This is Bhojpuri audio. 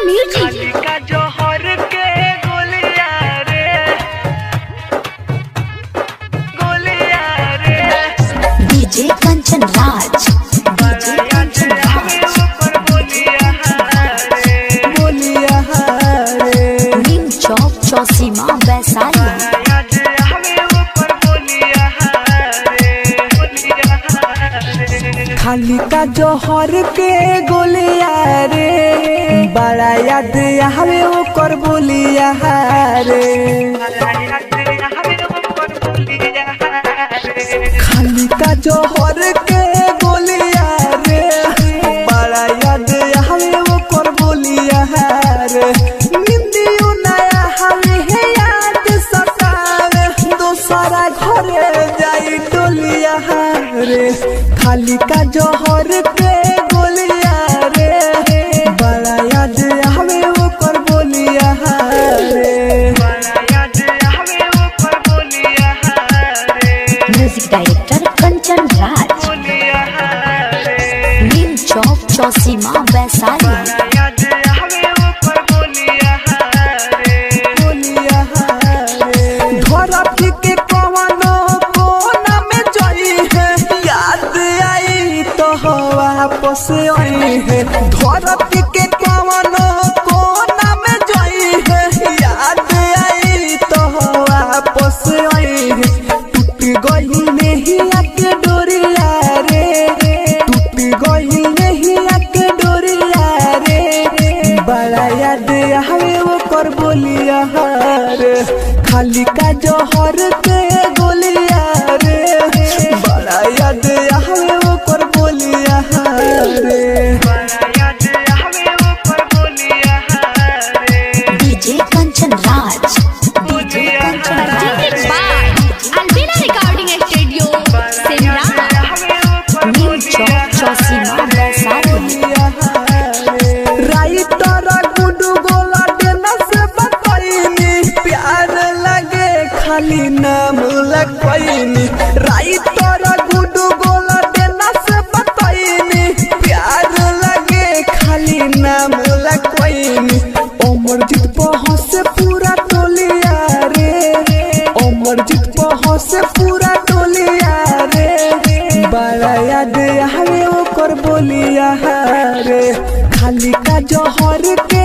म्यूजिक का जोहर के गोलिया रे डीजे कंचन राज नीम चौक चौसीमा वैशाली खाली का जोहर के गोलिया रे बड़ा याद हमें ओकर बोलिया रे खाली का जोहर के गोलिया रे बड़ा याद हमें ओकर बोलिया रे निंदियो नया हमें है याद सतावे दोसरा घरे जाई डोलिया रे खाली का जोहर के गोलिया रे बड़ा याद हमें ओकर बोलिया रे म्यूजिक डायरेक्टर कंचन राज नीम चौक चौसीमा वैशाली वापस आई है धरती के कवनो कोना में जाई है याद आई तो वापस आई है टूट गई नहीं आके डोरिया रे टूट गई नहीं आके डोरिया रे बड़ा याद हमें वो कर बोलिया रे खाली का जोहर के गोलिया रे बड़ा याद हमें वो कर बोलिया डीजे कंचन राज डीजे कंचन राज अलबेला रिकॉर्डिंग स्टूडियो सिमरा नीम चौक चौसीमा वैशाली राइटर गुडू गोला देना से बताइनी प्यार लगे खाली नाम लगवाइनी राइटर गुडू गोला देना से बताइनी प्यार लगे खाली नाम लगवाइनी अमरजीत पहुँच से पूरा टोलिया रे अमरजीत पहुँच से पूरा टोलिया रे बड़ा याद हमें ओकर बोलिया रे खाली का जोहर के